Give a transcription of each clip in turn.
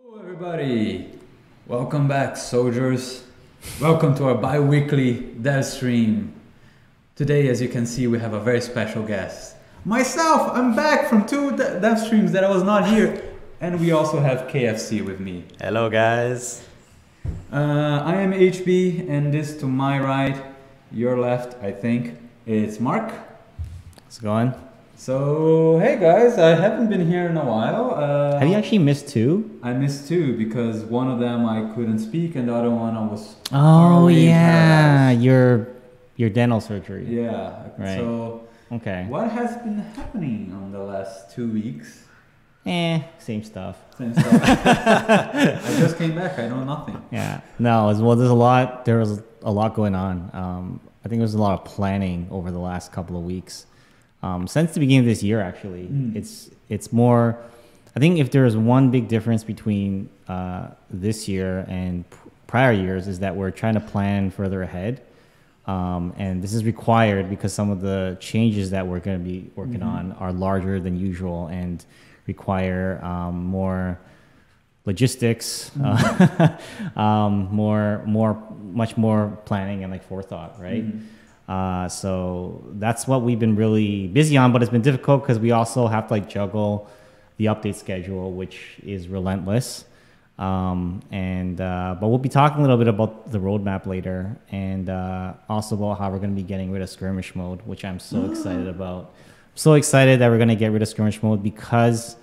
Hello everybody, welcome back soldiers, welcome to our bi-weekly Devstream. Today, as you can see, we have a very special guest. Myself, I'm back from two Devstreams that I was not here, and we also have KFC with me. Hello guys. I am HB, and this to my right, your left, I think, it's Mark. How's it going? So, hey guys, I haven't been here in a while. Have you actually missed two? I missed two because one of them I couldn't speak and the other one I was Oh yeah, your dental surgery. Yeah. Right. So Okay. what has been happening on the last 2 weeks? Same stuff. Since I just came back, I know nothing. Yeah. No, there was a lot going on. I think there was a lot of planning over the last couple of weeks. Since the beginning of this year, actually, it's more. I think if there is one big difference between this year and prior years is that we're trying to plan further ahead, and this is required because some of the changes that we're going to be working on are larger than usual and require more logistics, much more planning and like forethought, right? So that's what we've been really busy on, but it's been difficult because we also have to like juggle the update schedule, which is relentless. But we'll be talking a little bit about the roadmap later, and also about how we're going to be getting rid of skirmish mode, which I'm so excited about. I'm so excited that we're going to get rid of skirmish mode because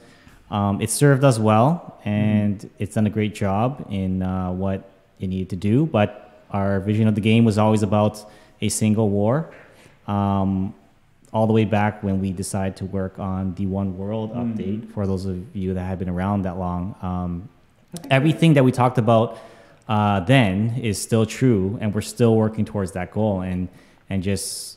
it served us well, and it's done a great job in what it needed to do. But our vision of the game was always about a single war, all the way back when we decided to work on the One World update. For those of you that have been around that long, everything that we talked about then is still true, and we're still working towards that goal. And just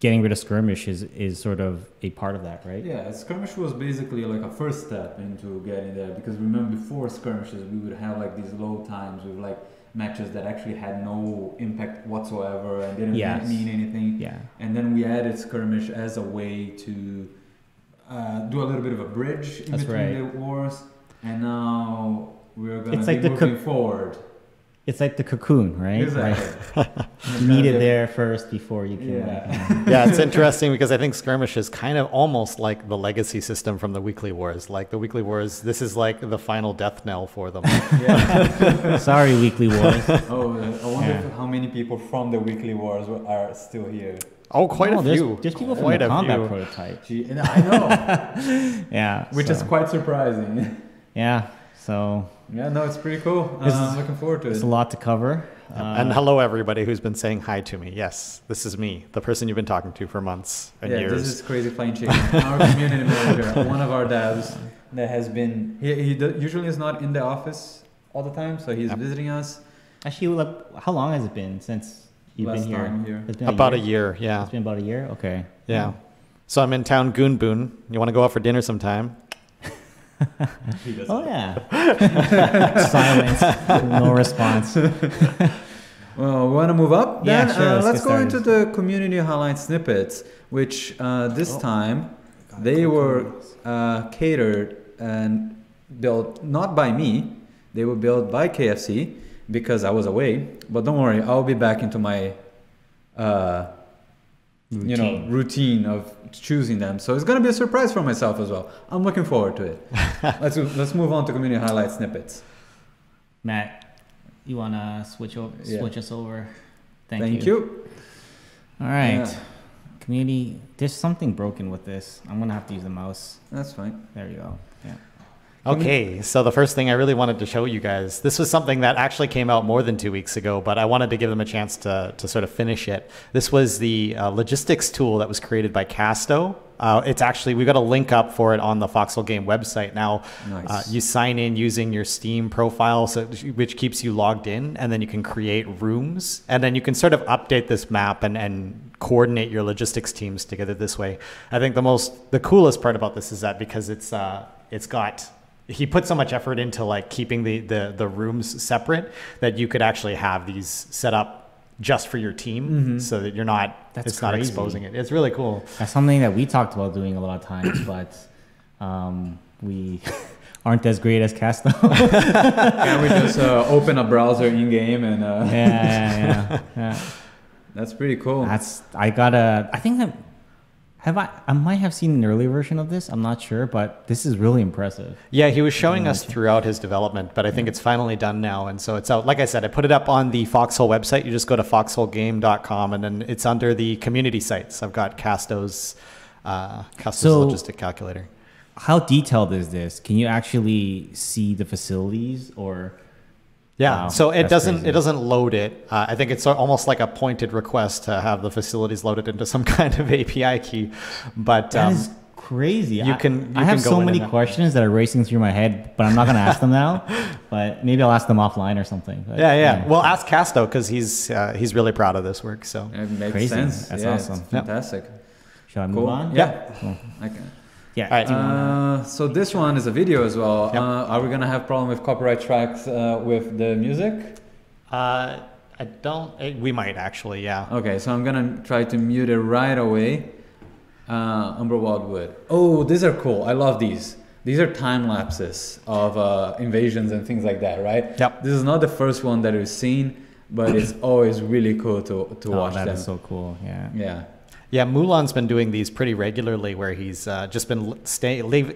getting rid of skirmish is sort of a part of that, right? Yeah, skirmish was basically like a first step into getting there, because remember before skirmishes we would have like these low times with like matches that actually had no impact whatsoever and didn't mean anything. Yeah. And then we added skirmish as a way to do a little bit of a bridge in between the wars. And now we're going to be moving forward. It's like the cocoon, right? Exactly. You need it there first before you can. Yeah, it's interesting because I think skirmish is kind of almost like the legacy system from the weekly wars. Like the weekly wars, this is like the final death knell for them. Sorry, weekly wars. Oh, I wonder how many people from the weekly wars are still here. Oh, quite a few. There's people from the combat prototype. I know. Yeah. Which is quite surprising. Yeah. So. Yeah, no, it's pretty cool. I'm looking forward to it. There's a lot to cover. And hello, everybody who's been saying hi to me. Yes, this is me, the person you've been talking to for months and years. This is Crazy Flying Chicken, our community manager, one of our devs that has been. He usually is not in the office all the time, so he's visiting us. Actually, how long has it been since you've been here? It's been about a year. Yeah. It's been about a year. Okay. Yeah. So I'm in town, Goon Boon. You want to go out for dinner sometime? Oh yeah. Silence. No response. Well, we want to move up then? Yeah, sure. Let's go into the community highlight snippets, which this time they were catered and built not by me. They were built by KFC because I was away. But don't worry, I'll be back into my routine of choosing them. So it's going to be a surprise for myself as well. I'm looking forward to it. Let's move on to community highlight snippets. Matt, you want to switch us over? Thank you. All right. Yeah. Community, there's something broken with this. I'm going to have to use the mouse. That's fine. There you go. Yeah. Okay, so the first thing I really wanted to show you guys, this was something that actually came out more than 2 weeks ago, but I wanted to give them a chance to sort of finish it. This was the logistics tool that was created by Casto. It's actually, we got a link up for it on the Foxhole game website now. Nice. You sign in using your Steam profile, which keeps you logged in, and then you can create rooms, and then you can sort of update this map and coordinate your logistics teams together this way. I think the coolest part about this is that because he put so much effort into like keeping the rooms separate that you could actually have these set up just for your team, so that you're not not exposing it. It's really cool. That's something that we talked about doing a lot of times, but we aren't as great as Casto. Can we just open a browser in game and? Yeah. That's pretty cool. I think I might have seen an earlier version of this. I'm not sure, but this is really impressive. Yeah, he was showing us throughout his development, but I think it's finally done now. And so it's out. Like I said, I put it up on the Foxhole website. You just go to foxholegame.com and then it's under the community sites. I've got Casto's logistic calculator. How detailed is this? Can you actually see the facilities or? Yeah, Wow, so it that's doesn't crazy. load it. I think it's almost like a pointed request to have the facilities loaded into some kind of API key. But That is crazy. you I can have go so in many and- questions that are racing through my head, but I'm not going to ask them now. But maybe I'll ask them offline or something. But, yeah. Well, ask Casto because he's really proud of this work. So It makes Crazy. sense. That's yeah, awesome. It's fantastic. Shall I move Cool. on? Yeah. Cool. Okay. Yeah. All right. do you wanna- So this one is a video as well. Yep. Are we gonna have problem with copyright tracks with the music? I don't. We might actually. Yeah. Okay, so I'm gonna try to mute it right away. Umber Wildwood. Oh, these are cool. I love these. These are time lapses of invasions and things like that, right? Yep. This is not the first one that we've seen, but it's always really cool to watch that them. is so cool. Yeah. Yeah. Yeah, Mulan's been doing these pretty regularly where he's just been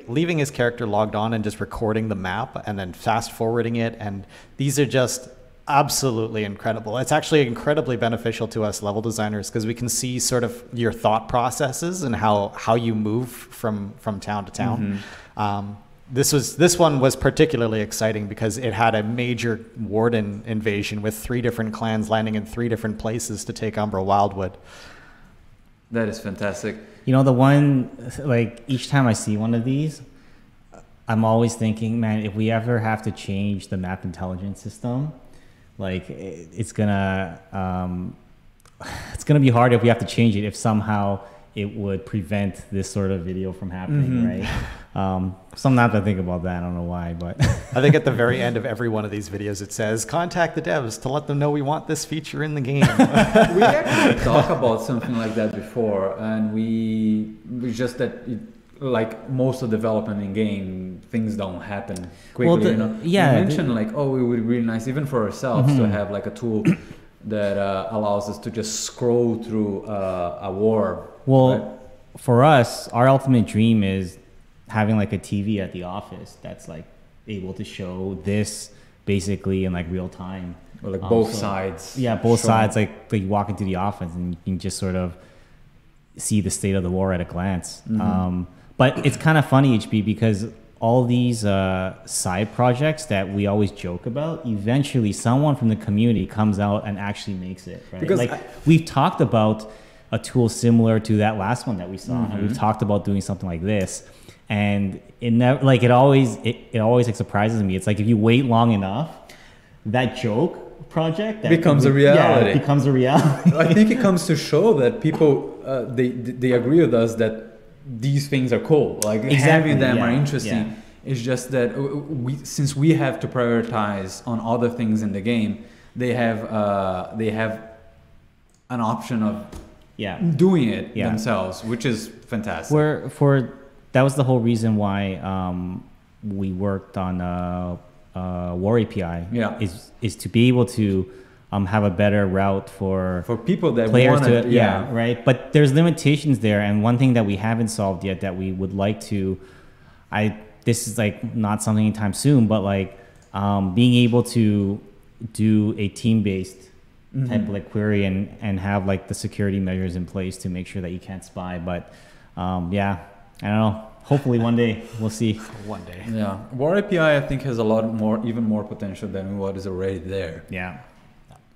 leaving his character logged on and just recording the map and then fast forwarding it. And these are just absolutely incredible. It's actually incredibly beneficial to us level designers because we can see sort of your thought processes and how you move from town to town. This one was particularly exciting because it had a major warden invasion with 3 different clans landing in 3 different places to take Umbra Wildwood. That is fantastic. You know, the one, like, each time I see one of these, I'm always thinking, man, if we ever have to change the map intelligence system, like, it's gonna be hard if we have to change it, if somehow it would prevent this sort of video from happening, right? Sometimes I think about that. I don't know why, but I think at the very end of every one of these videos, it says, contact the devs to let them know we want this feature in the game. We actually talked about something like that before, and we just that like most of development in game, things don't happen quickly. Well, We mentioned like, it would be really nice even for ourselves to have like a tool that allows us to just scroll through a war. well, right? for us, our ultimate dream is having like a TV at the office that's like able to show this basically in like real time. Or like both sides. Yeah, both showing. sides. Like you walk into the office and you can just sort of see the state of the war at a glance. But it's kind of funny, HB, because all these side projects that we always joke about, eventually someone from the community comes out and actually makes it. Right? Because like we've talked about a tool similar to that last one that we saw, and we've talked about doing something like this. And it never, like it always like surprises me. It's like if you wait long enough, that joke project that becomes a reality. Yeah, it becomes a reality. I think it comes to show that people they agree with us that these things are cool. Like having them are interesting. Yeah. It's just that since we have to prioritize on other things in the game, they have an option of doing it themselves, which is fantastic. That was the whole reason why we worked on War API. Yeah. Is to be able to have a better route for people that players want to right. But there's limitations there, and one thing that we haven't solved yet that we would like to. This is like not something anytime soon, but like being able to do a team-based type of like query and have like the security measures in place to make sure that you can't spy. But I don't know. Hopefully one day we'll see. One day. Yeah, War API I think has a lot more, even more potential than what is already there. Yeah.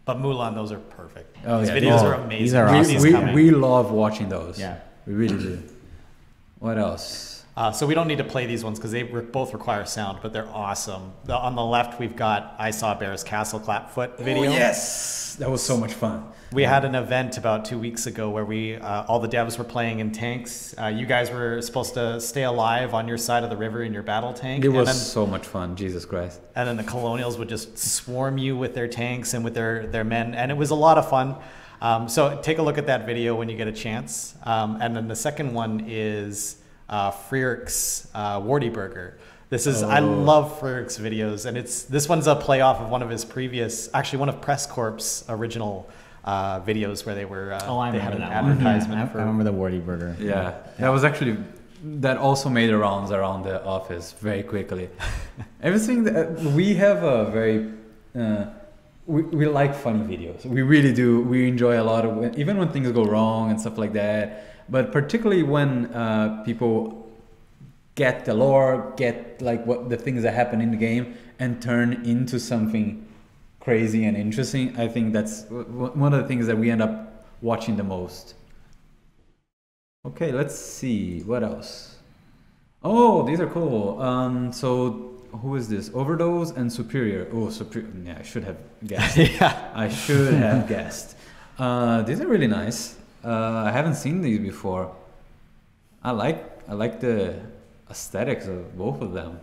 But Mulan, those are perfect. Oh, These yeah. videos Oh, are amazing. these are awesome. We love watching those. Yeah. We really do. What else? So we don't need to play these ones because they both require sound, but they're awesome. On the left, we've got I Saw Bear's Castle Clapfoot video. Oh, yes, that was so much fun. We had an event about 2 weeks ago where we all the devs were playing in tanks. You guys were supposed to stay alive on your side of the river in your battle tank. It was so much fun, Jesus Christ. And then the colonials would just swarm you with their tanks and with their men, and it was a lot of fun. So take a look at that video when you get a chance. And then the second one is Freerik's Warty Burger. This is I love Ferg's videos, and this one's a play off of one of his previous, actually one of Press Corp's original videos where they were they had an advertisement for. I remember the Warty Burger. Yeah, that was actually that also made the rounds around the office very quickly. Everything that we have a very we like funny videos. We really do. We enjoy a lot of even when things go wrong and stuff like that. But particularly when people get the lore, get like what the things that happen in the game, and turn into something crazy and interesting. I think that's one of the things that we end up watching the most. Okay, let's see what else. Oh, these are cool. So who is this? Overdose and Superior. Oh, Superior. Yeah, I should have guessed. Yeah, I should have guessed. These are really nice. I haven't seen these before. I like the aesthetics of both of them.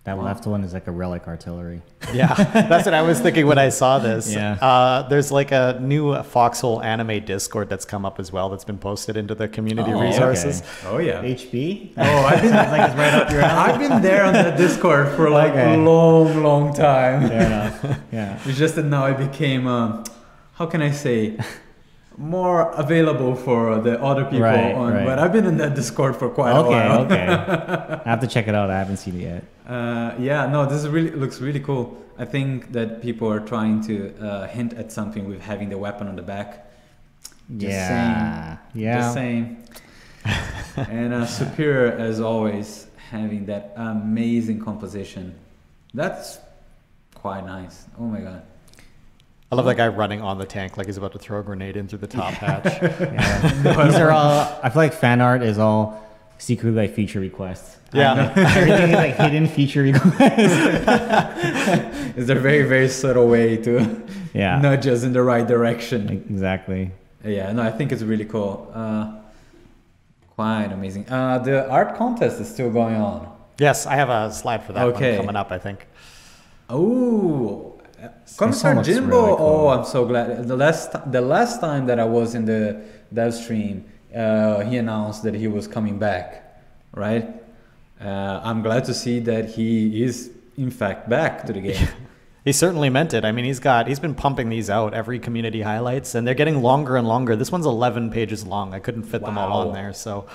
That left one is like a relic artillery. Yeah, that's what I was thinking when I saw this. Yeah. There's like a new Foxhole anime Discord that's come up as well that's been posted into the community resources. Okay. Oh yeah. HB? Oh, I've been like it's right up your alley. I've been there on the Discord for like a long time. Fair enough. Yeah. It's just that now it became how can I say, more available for the other people Right. But I've been in that Discord for quite a while. Okay. I have to check it out. I haven't seen it yet. Yeah, no, this is looks really cool. I think that people are trying to hint at something with having the weapon on the back. Just saying. And Superior, as always, having that amazing composition. That's quite nice. Oh my god. I love that guy running on the tank like he's about to throw a grenade in through the top hatch. Yeah. These are all, I feel like fan art is all secretly like feature requests. Yeah. Everything is like hidden feature requests. It's a very, very subtle way to nudge us in the right direction. Exactly. Yeah, no, I think it's really cool. Quite amazing. The art contest is still going on. Yes, I have a slide for that one coming up, I think. Oh, Commissar Jimbo. Really cool. Oh, I'm so glad. The last time that I was in the dev stream, he announced that he was coming back, right? I'm glad to see that he is in fact back to the game. He certainly meant it. I mean, he's been pumping these out every community highlights, and they're getting longer and longer. This one's 11 pages long. I couldn't fit them all on there, so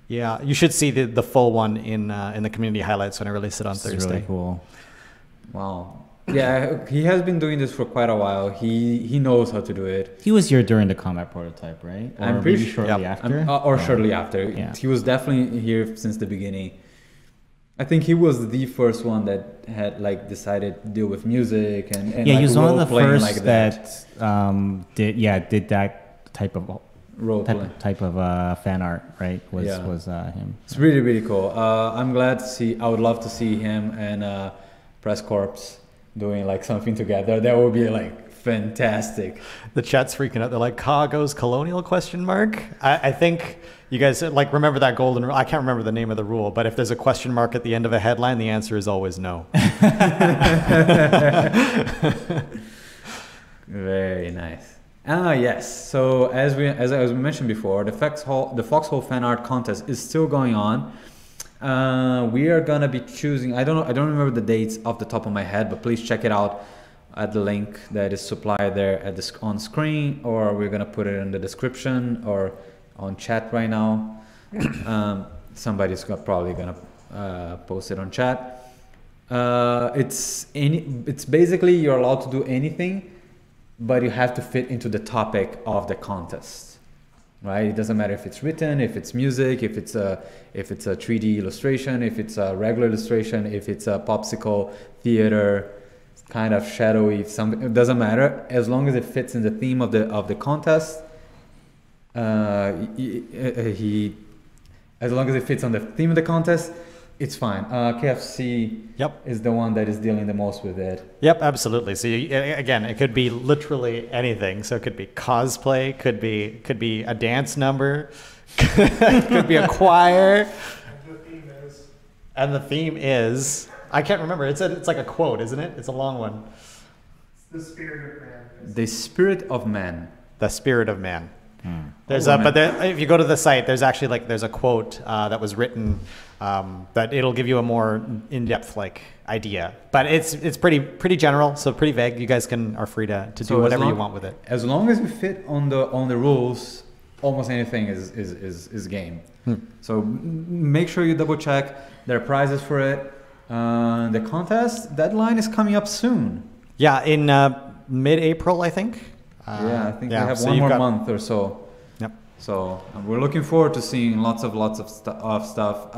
yeah, you should see the full one in the community highlights when I release it on Thursday. It's really cool. Wow. Yeah, he has been doing this for quite a while. He knows how to do it. He was here during the combat prototype, right? Or I'm pretty maybe shortly after. Shortly after. Yeah. He was definitely here since the beginning. I think he was the first one that had like decided to deal with music and yeah, like he was one of the first like that did that type of type of fan art, right? Was him. It's really, really cool. I'm glad to see. I would love to see him and Press Corps doing like something together. That would be like fantastic. The chat's freaking out. They're like, Kago's colonial question mark? I think you guys like remember that golden rule. I can't remember the name of the rule, but if there's a question mark at the end of a headline, the answer is always no. Very nice. Yes. So as we mentioned before, the Foxhole fan art contest is still going on. We are gonna be choosing. I don't remember the dates off the top of my head, but please check it out at the link that is supplied there on screen, or we're gonna put it in the description or on chat right now. Somebody's probably gonna post it on chat. It's basically you're allowed to do anything, but you have to fit into the topic of the contest. Right? It doesn't matter if it's written, if it's music, if it's a 3D illustration, if it's a regular illustration, if it's a popsicle, theater, kind of shadowy, something. It doesn't matter as long as it fits in the theme of the contest. As long as it fits on the theme of the contest, it's fine. KFC is the one that is dealing the most with it. Yep, absolutely. So again, it could be literally anything. So it could be cosplay, could be a dance number, could be a choir. And the theme is I can't remember. It's like a quote, isn't it? It's a long one. It's the spirit of man. The spirit of man. The spirit of man. There's but if you go to the site, there's actually like there's a quote that was written that it'll give you a more in-depth like idea, but it's pretty general, so pretty vague. You guys are free to do whatever you want with it. As long as we fit on the rules, almost anything is game. So make sure you double check. There are prizes for it. The contest deadline is coming up soon. Yeah, in mid-April, I think. I think we have one more month or so. Yep. So we're looking forward to seeing lots of stuff.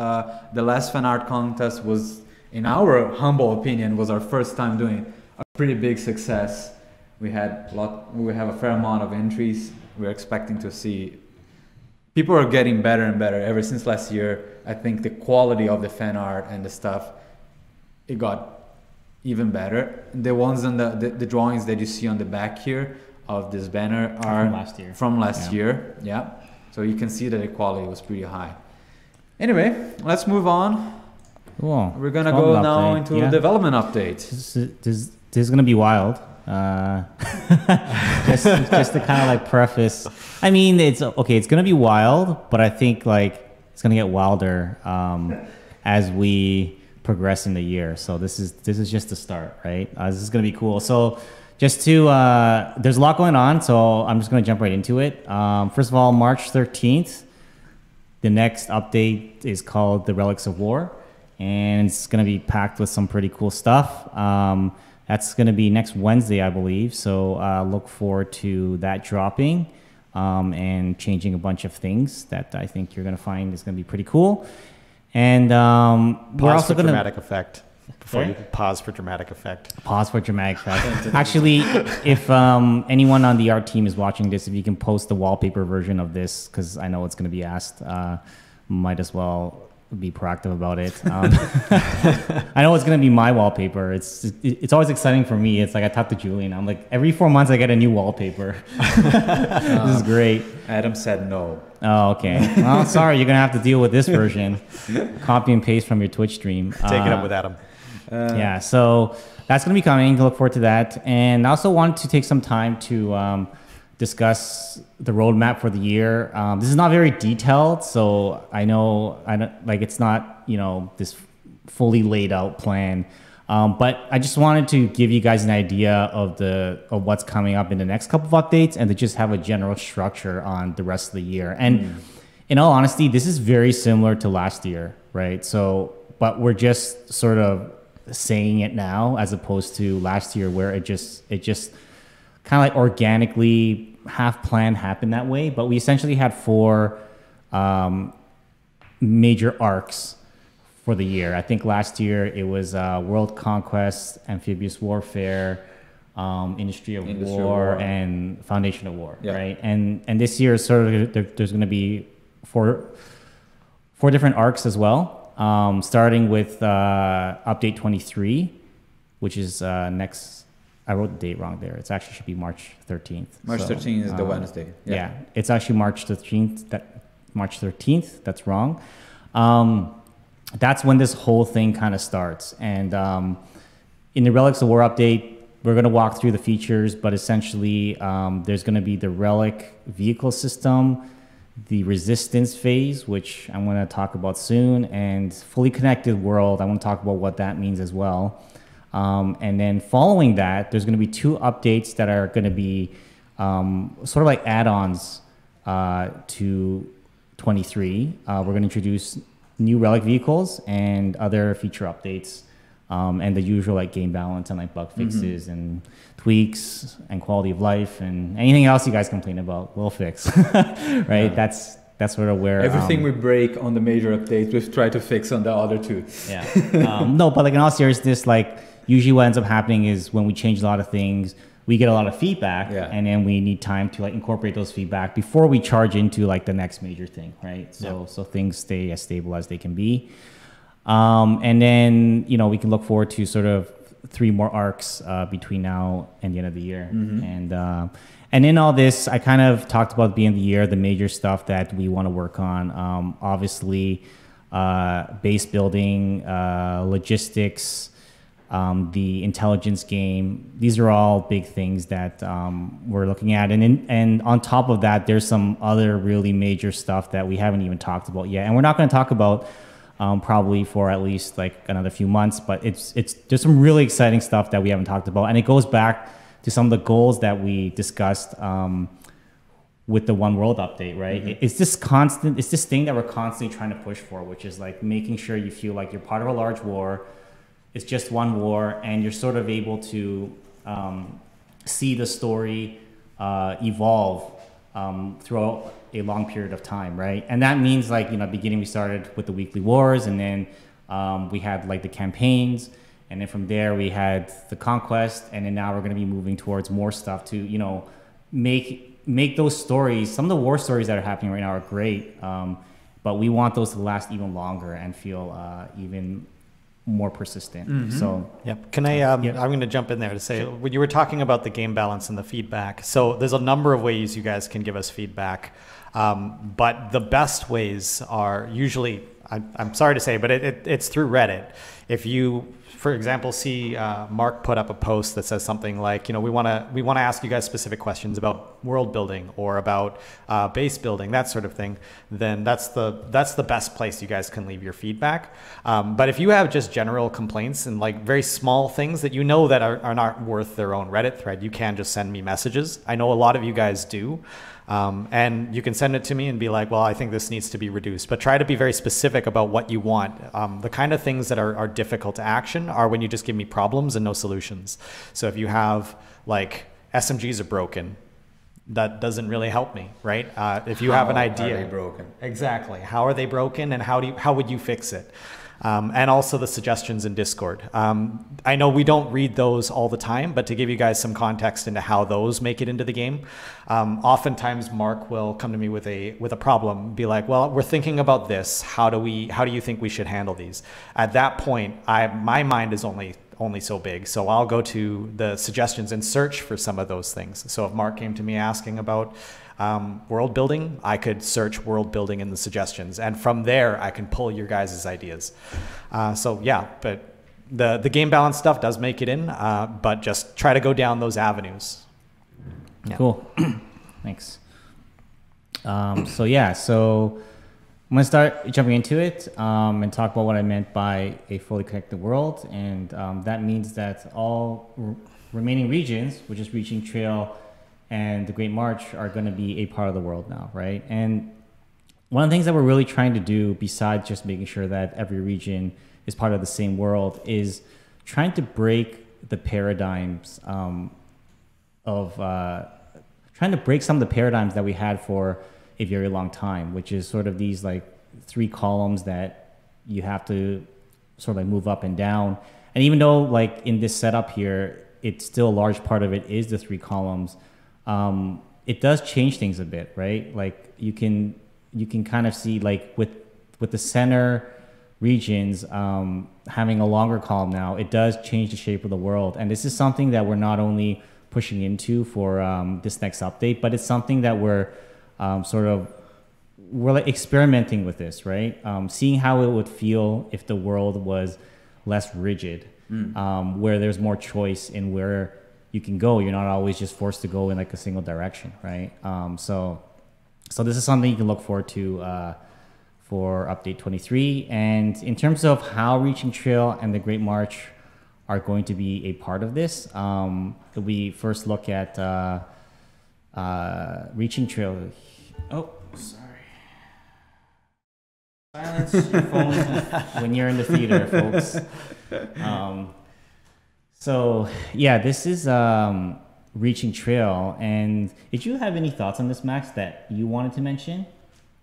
The last fan art contest was, in our humble opinion, was our first time doing a pretty big success. We have a fair amount of entries. We're expecting to see. People are getting better and better ever since last year. I think the quality of the fan art and the stuff, it got even better. The ones on the drawings that you see on the back here of this banner are from last year. Yeah. So you can see that the quality was pretty high. Anyway, let's move on. Cool. We're gonna go now into a development update. This is gonna be wild. Just to kind of like preface, I mean, it's okay. It's gonna be wild, but I think like it's gonna get wilder as we progress in the year. So this is just the start, right? This is gonna be cool. So just to there's a lot going on, so I'm just gonna jump right into it. First of all, March 13th, the next update is called the Relics of War, and it's gonna be packed with some pretty cool stuff. That's going to be next Wednesday, I believe. So look forward to that dropping and changing a bunch of things that I think you're going to find is going to be pretty cool. And we're also going to dramatic effect. Before you pause for dramatic effect. Pause for dramatic effect. Actually, if anyone on the art team is watching this, if you can post the wallpaper version of this, because I know it's going to be asked, might as well be proactive about it. I know it's gonna be my wallpaper. It's always exciting for me. It's like I talk to Julian. I'm like, every 4 months I get a new wallpaper. This is great. Adam said no. Oh, okay. Well, sorry, you're gonna have to deal with this version. Copy and paste from your Twitch stream. Take it up with Adam. Yeah, so that's gonna be coming. Look forward to that. And I also wanted to take some time to discuss the roadmap for the year. This is not very detailed, so I don't like it's not this fully laid out plan. But I just wanted to give you guys an idea of what's coming up in the next couple of updates, and to just have a general structure on the rest of the year. And in all honesty, this is very similar to last year, right? So, but we're just sort of saying it now as opposed to last year, where it just kind of like organically half plan happened that way. But we essentially had 4 major arcs for the year. I think last year it was World Conquest, Amphibious Warfare, Industry of War, and Foundation of War, right? And this year sort of there's going to be 4 different arcs as well, starting with update 23, which is next. I wrote the date wrong there. It actually should be March 13th. March 13th is the Wednesday. Yeah, it's actually March 13th. March 13th. That's wrong. That's when this whole thing kind of starts. And in the Relics of War update, we're going to walk through the features, but essentially there's going to be the Relic vehicle system, the Resistance phase, which I'm going to talk about soon, and fully connected world. I want to talk about what that means as well. And then following that, there's going to be 2 updates that are going to be sort of like add-ons to 23. We're going to introduce new Relic vehicles and other feature updates, and the usual like game balance and like bug fixes and tweaks and quality of life and anything else you guys complain about, we'll fix. Right? Yeah. That's sort of where everything we break on the major updates, we've tried to fix on the other 2. Yeah. No, but like in all seriousness, like usually what ends up happening is when we change a lot of things, we get a lot of feedback, and then we need time to like incorporate those feedback before we charge into like the next major thing, right? So things stay as stable as they can be. And then we can look forward to sort of 3 more arcs between now and the end of the year. And in all this, I kind of talked about at the end of the year the major stuff that we want to work on. Obviously, base building, logistics, the intelligence game. These are all big things that we're looking at. And on top of that, there's some other really major stuff that we haven't even talked about yet. And we're not going to talk about probably for at least like another few months, but there's some really exciting stuff that we haven't talked about. And it goes back to some of the goals that we discussed with the One World update, right? Mm-hmm. It's this thing that we're constantly trying to push for, which is like making sure you feel like you're part of a large war. It's just one war, and you're sort of able to see the story evolve throughout a long period of time, right? And that means like, at the beginning we started with the weekly wars, and then we had like the campaigns, and then from there we had the conquest, and then now we're going to be moving towards more stuff to, make those stories. Some of the war stories that are happening right now are great, but we want those to last even longer and feel even more persistent. Mm-hmm. So yep. Can I I'm going to jump in there to say, sure. When you were talking about the game balance and the feedback, so there's a number of ways you guys can give us feedback, but the best ways are usually, I'm sorry to say, but it's through Reddit. If you, for example, see Mark put up a post that says something like, we want to ask you guys specific questions about world building or about base building, that sort of thing, then that's the best place you guys can leave your feedback. But if you have just general complaints and like very small things that that are not worth their own Reddit thread, you can just send me messages. I know a lot of you guys do. And you can send it to me and be like, well, I think this needs to be reduced, but try to be very specific about what you want. The kind of things that are difficult to action are when you just give me problems and no solutions. So if you have like SMGs are broken, that doesn't really help me, right? If you have an idea, how are they broken? Exactly. How are they broken, and how would you fix it? And also the suggestions in Discord. I know we don't read those all the time, but to give you guys some context into how those make it into the game, oftentimes Mark will come to me with a problem, be like, well, we're thinking about this. How do you think we should handle these? At that point, my mind is only so big. So I'll go to the suggestions and search for some of those things. So if Mark came to me asking about world building, I could search world building in the suggestions, and from there I can pull your guys' ideas. So yeah, but the game balance stuff does make it in, but just try to go down those avenues. Yeah. Cool. Thanks. So I'm gonna start jumping into it and talk about what I meant by a fully connected world, and that means that all remaining regions, which is Reaching Trail and the Great March, are going to be a part of the world now, right? And one of the things that we're really trying to do, besides just making sure that every region is part of the same world, is trying to break the paradigms trying to break some of the paradigms that we had for a very long time, which is sort of these like 3 columns that you have to sort of like move up and down. And even though like in this setup here, it's still a large part of it is the 3 columns, it does change things a bit, right? Like you can kind of see like with the center regions having a longer column now, it does change the shape of the world. And this is something that we're not only pushing into for this next update, but it's something that we're like experimenting with this, right? Seeing how it would feel if the world was less rigid, where there's more choice in where you can go. You're not always just forced to go in like a single direction, right? So this is something you can look forward to for update 23. And in terms of how Reaching Trail and the Great March are going to be a part of this, we first look at Reaching Trail. Oh, sorry. Silence your phone when you're in the theater, folks. So yeah, this is Reaching Trail. And did you have any thoughts on this, Max, that you wanted to mention?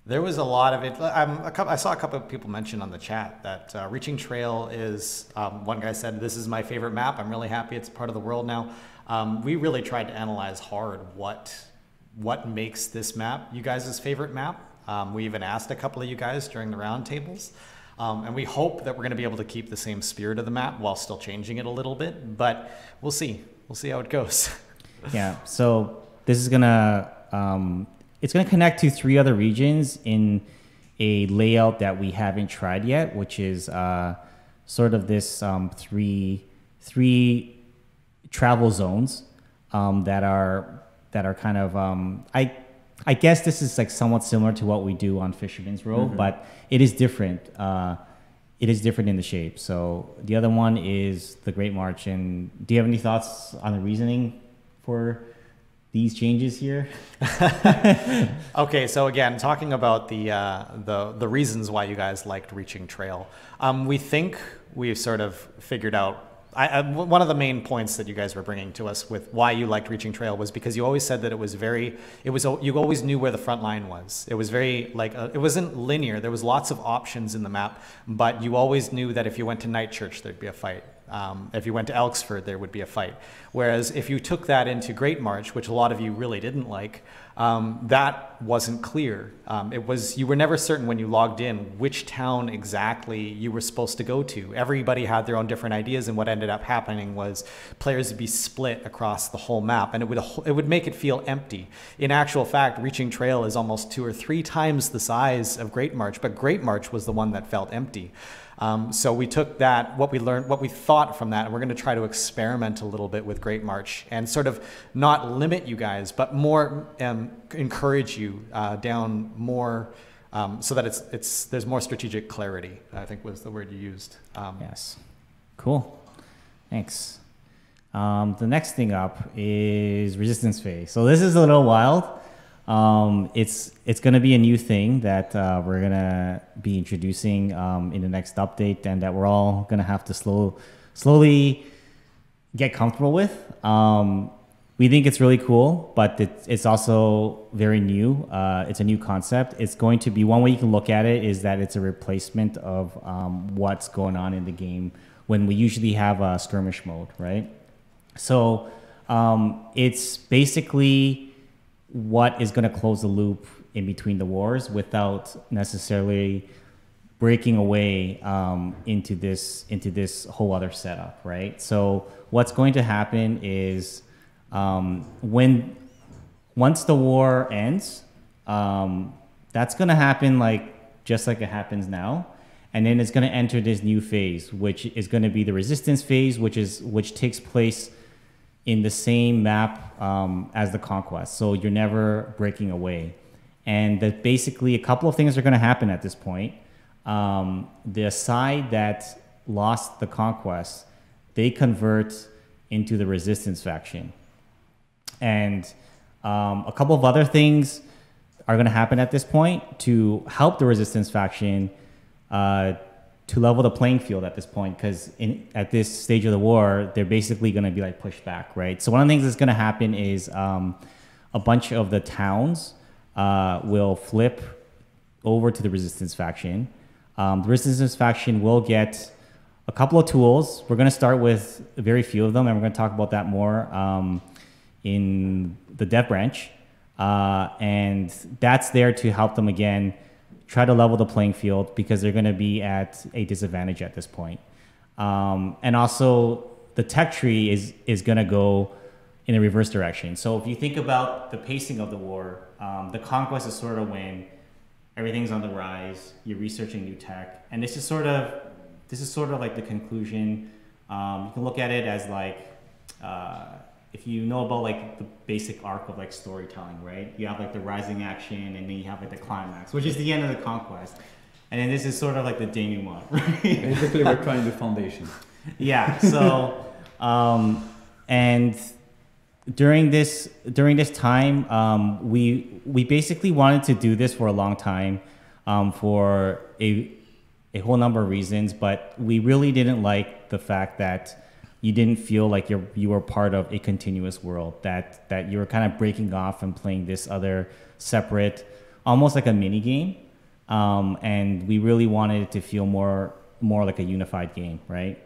There was a lot of it. I saw a couple of people mention on the chat that Reaching Trail is, one guy said, this is my favorite map. I'm really happy it's part of the world now. We really tried to analyze hard what makes this map you guys' favorite map. We even asked a couple of you guys during the roundtables. And we hope that we're going to be able to keep the same spirit of the map while still changing it a little bit. But we'll see. We'll see how it goes. Yeah, so this is going to... it's going to connect to 3 other regions in a layout that we haven't tried yet, which is sort of this 3 three travel zones that are kind of I guess this is like somewhat similar to what we do on Fisherman's Row, but it is different. It is different in the shape. So the other one is the Great March. And do you have any thoughts on the reasoning for these changes here? Okay, so again, talking about the reasons why you guys liked Reaching Trail, we think we've sort of figured out. One of the main points that you guys were bringing to us with why you liked Reaching Trail was because you always said that you always knew where the front line was. It was very it wasn't linear. There was lots of options in the map, but you always knew that if you went to Night Church, there'd be a fight. If you went to Elksford, there would be a fight. Whereas if you took that into Great March, which a lot of you really didn't like, that wasn't clear. You were never certain when you logged in which town exactly you were supposed to go to. Everybody had their own different ideas, and what ended up happening was players would be split across the whole map, and it would make it feel empty. In actual fact, Reaching Trail is almost 2 or 3 times the size of Great March, but Great March was the one that felt empty. So we took that, what we learned, what we thought from that, and we're going to try to experiment a little bit with Great March and sort of not limit you guys, but more encourage you down more, so that there's more strategic clarity, I think was the word you used. Yes. Cool. Thanks. The next thing up is Resistance Phase. So this is a little wild. It's going to be a new thing that we're going to be introducing in the next update, and that we're all going to have to slowly get comfortable with. We think it's really cool, but it's also very new. It's a new concept. It's going to be, one way you can look at it is that it's a replacement of what's going on in the game when we usually have a skirmish mode, right? So it's basically what is going to close the loop in between the wars without necessarily breaking away into this whole other setup, right? So what's going to happen is once the war ends, that's going to happen just like it happens now, and then it's going to enter this new phase, which is going to be the Resistance phase, which takes place in the same map as the Conquest. So you're never breaking away. And that basically a couple of things are going to happen at this point. The side that lost the Conquest, they convert into the Resistance faction. And a couple of other things are going to happen at this point to help the Resistance faction to level the playing field at this point, because at this stage of the war, they're basically going to be pushed back, right? So one of the things that's going to happen is a bunch of the towns will flip over to the Resistance faction. The Resistance faction will get a couple of tools. We're going to start with very few of them, and we're going to talk about that more in the dev branch. And that's there to help them, again, try to level the playing field, because they're going to be at a disadvantage at this point. And also, the tech tree is going to go in a reverse direction. So if you think about the pacing of the war, the Conquest is sort of when everything's on the rise, you're researching new tech, and this is sort of like the conclusion. You can look at it as if you know about the basic arc of storytelling, right? You have the rising action, and then you have the climax, which is the end of the Conquest. And then this is sort of the denouement, right? Basically, we're trying the foundation. Yeah. So, and during this time, we basically wanted to do this for a long time, for a whole number of reasons, but we really didn't like the fact that you didn't feel like you were part of a continuous world, that you were kind of breaking off and playing this other separate, almost like a mini game. And we really wanted it to feel more like a unified game, right?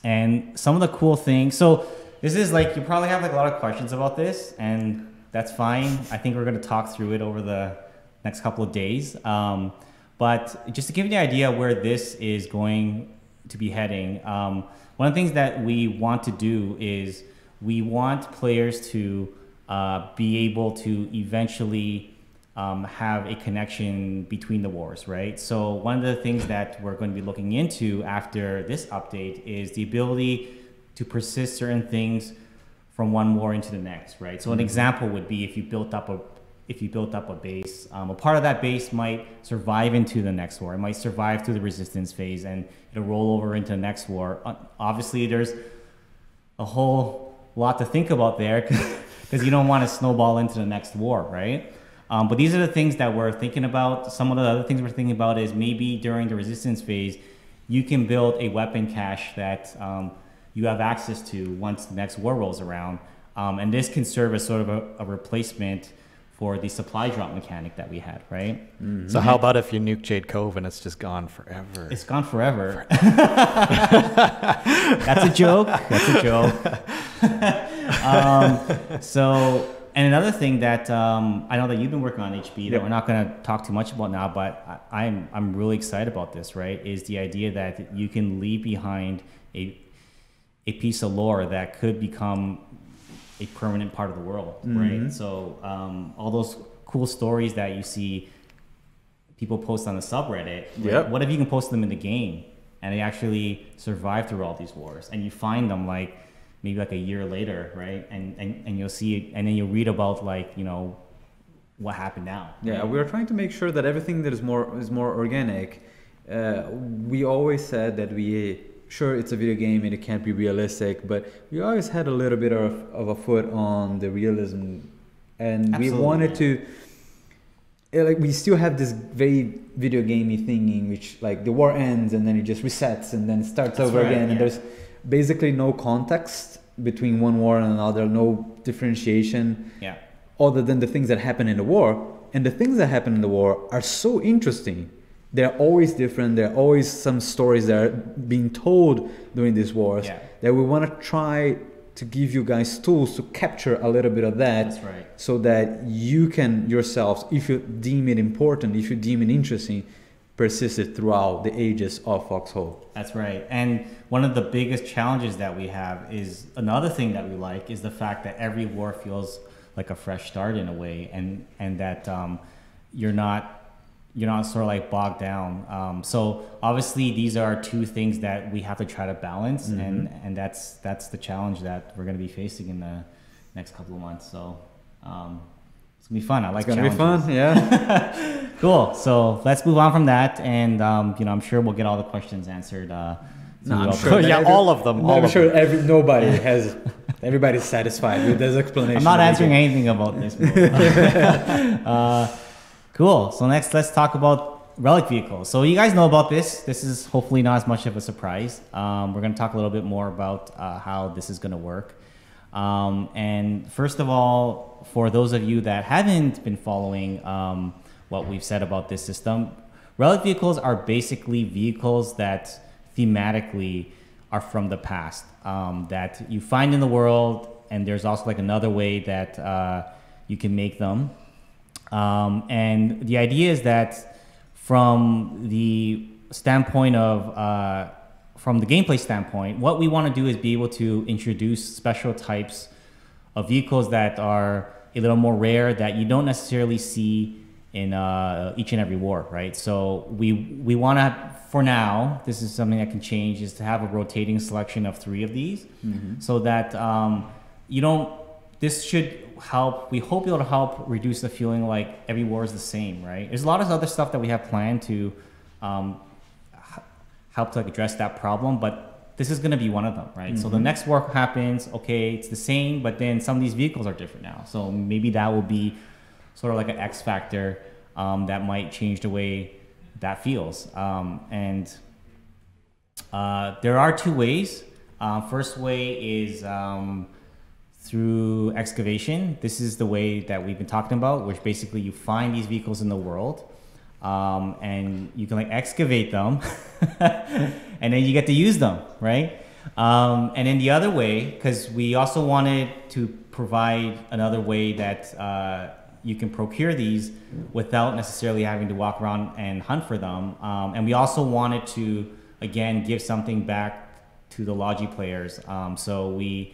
And some of the cool things. So this is you probably have a lot of questions about this, and that's fine. I think we're going to talk through it over the next couple of days. But just to give you the idea where this is going to be heading, one of the things that we want to do is we want players to be able to eventually have a connection between the wars, right? So one of the things that we're going to be looking into after this update is the ability to persist certain things from one war into the next, right? So an example would be if you built up a base, a part of that base might survive into the next war. It might survive through the resistance phase and it'll roll over into the next war. Obviously, there's a whole lot to think about there because you don't want to snowball into the next war, right? But these are the things that we're thinking about. Some of the other things we're thinking about is maybe during the resistance phase, you can build a weapon cache that you have access to once the next war rolls around. And this can serve as sort of a replacement for the supply drop mechanic that we had, right? Mm-hmm. So how about if you nuke Jade Cove and it's just gone forever? It's gone forever. That's a joke. That's a joke. And another thing that I know that you've been working on, HB, that we're not going to talk too much about now, but I'm really excited about this, right? Is the idea that you can leave behind a piece of lore that could become a permanent part of the world, right? So all those cool stories that you see people post on the subreddit, right? What if you can post them in the game and they actually survive through all these wars, and you find them like maybe like a year later, right? And you'll see it, and then you'll read about like, you know, what happened now. Yeah, we are trying to make sure that everything that is more organic. We always said that sure, it's a video game and it can't be realistic, but we always had a little bit of a foot on the realism, and Absolutely. We wanted to, like, we still have this very video gamey thing in which like the war ends and then it just resets and then it starts over again, and there's basically no context between one war and another, no differentiation, other than the things that happen in the war. And the things that happen in the war are so interesting. They're always different. There are always some stories that are being told during these wars that we want to try to give you guys tools to capture a little bit of that. That's right. So that you can yourselves, if you deem it important, if you deem it interesting, persist it throughout the ages of Foxhole. That's right. And one of the biggest challenges that we have is, another thing that we like is the fact that every war feels like a fresh start in a way, and that you're not sort of like bogged down. So obviously these are two things that we have to try to balance, and that's the challenge that we're going to be facing in the next couple of months. So it's gonna be fun. I like challenges. It's gonna be fun, yeah. Cool. So let's move on from that, and I'm sure we'll get all the questions answered. I'm sure. All of them. I'm sure everybody's satisfied with this explanation. I'm not answering anything about this. Cool. So next, let's talk about relic vehicles. So you guys know about this. This is hopefully not as much of a surprise. We're going to talk a little bit more about how this is going to work. And first of all, for those of you that haven't been following what we've said about this system, relic vehicles are basically vehicles that thematically are from the past, that you find in the world, and there's also like another way that you can make them. And the idea is that from the standpoint of, from the gameplay standpoint, what we want to do is be able to introduce special types of vehicles that are a little more rare, that you don't necessarily see in each and every war, right? So we want to, for now, this is something that can change, is to have a rotating selection of 3 of these, so that this should help. We hope it'll help reduce the feeling like every war is the same, right? There's a lot of other stuff that we have planned to help to address that problem, but this is going to be one of them, right? So the next war happens, okay, it's the same, but then some of these vehicles are different now. So maybe that will be sort of like an X factor that might change the way that feels. And there are 2 ways. First way is through excavation. This is the way that we've been talking about, which basically you find these vehicles in the world, and you can like excavate them, and then you get to use them, right? And then the other way, because we also wanted to provide another way that you can procure these without necessarily having to walk around and hunt for them. And we also wanted to, again, give something back to the Logi players. So we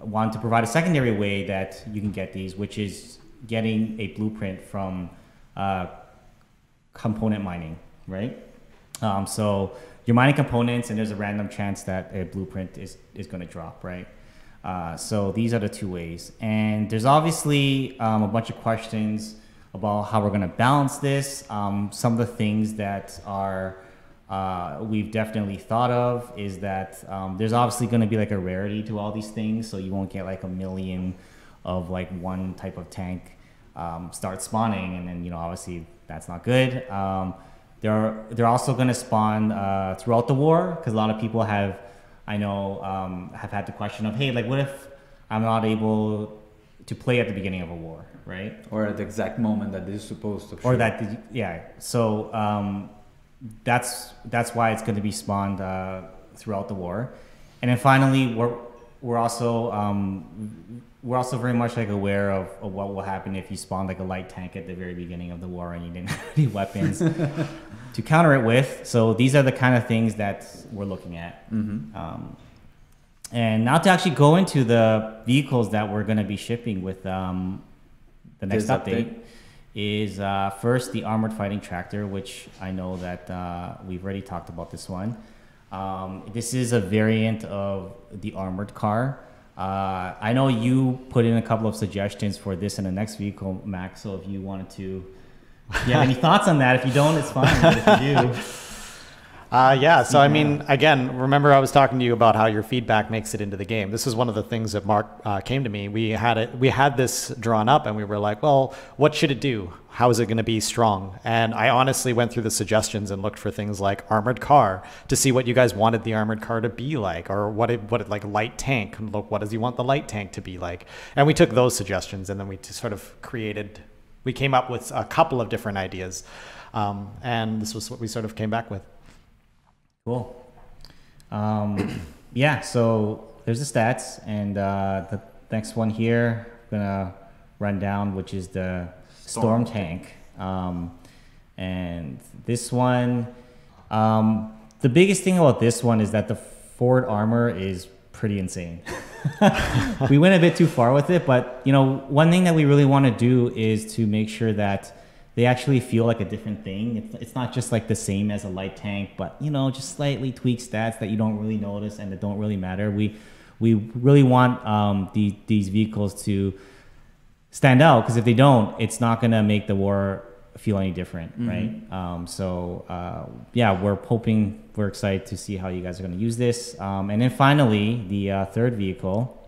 wanted to provide a secondary way that you can get these, which is getting a blueprint from component mining, right? So you're mining components, and there's a random chance that a blueprint is going to drop, right? So these are the two ways. And there's obviously a bunch of questions about how we're going to balance this. Some of the things that are we've definitely thought of is that there's obviously going to be like a rarity to all these things, so you won't get like a million of like one type of tank start spawning, and then obviously that's not good. They're also going to spawn throughout the war, because a lot of people have had the question of, hey, like what if I'm not able to play at the beginning of a war, right? Or at the exact moment that this is supposed to. Or that, yeah. So that's why it's going to be spawned throughout the war. And then finally, we're also very much like aware of what will happen if you spawn like a light tank at the very beginning of the war and you didn't have any weapons to counter it with. So these are the kind of things that we're looking at. And now to actually go into the vehicles that we're going to be shipping with the next update is first the armored fighting tractor, which I know that we've already talked about this one. This is a variant of the armored car. I know you put in a couple of suggestions for this and the next vehicle, Max, so if you wanted to, you have any thoughts on that? If you don't, it's fine. But if you do. Yeah, so I mean, again, remember I was talking to you about how your feedback makes it into the game. This is one of the things that Mark came to me. We had this drawn up, and we were like, well, what should it do? How is it going to be strong? And I honestly went through the suggestions and looked for things like armored car to see what you guys wanted the armored car to be like, or what it like light tank. Look, what does he want the light tank to be like? And we took those suggestions, and then we sort of we came up with a couple of different ideas, and this was what we sort of came back with. Cool. Yeah, so there's the stats, and the next one here I'm gonna run down, which is the Storm Tank. And this one, the biggest thing about this one is that the forward armor is pretty insane. We went a bit too far with it, but one thing that we really want to do is to make sure that they actually feel like a different thing. It's not just like the same as a light tank, but just slightly tweak stats that you don't really notice and that don't really matter. We really want these vehicles to stand out, because if they don't, it's not gonna make the war feel any different, right? Yeah, we're excited to see how you guys are gonna use this. And then finally, the third vehicle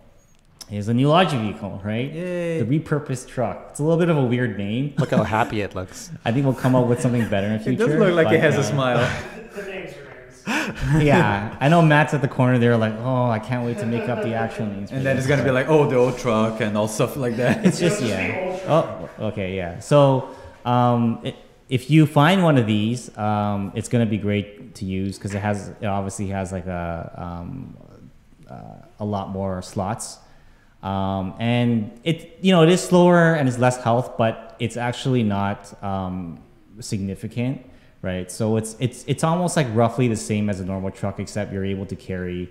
is a new Logi vehicle, right? Yay. The repurposed truck. It's a little bit of a weird name. Look how happy it looks. I think we'll come up with something better in the future. It does look like it has a smile. Yeah, I know Matt's at the corner there like, oh, I can't wait to make up the actual names. And then it's going to be like, oh, the old truck and all stuff like that. It's just, yeah. Oh, okay, yeah. So if you find one of these, it's going to be great to use, because it obviously has like a lot more slots. And it is slower and it's less health, but it's actually not significant, right? So it's almost like roughly the same as a normal truck, except you're able to carry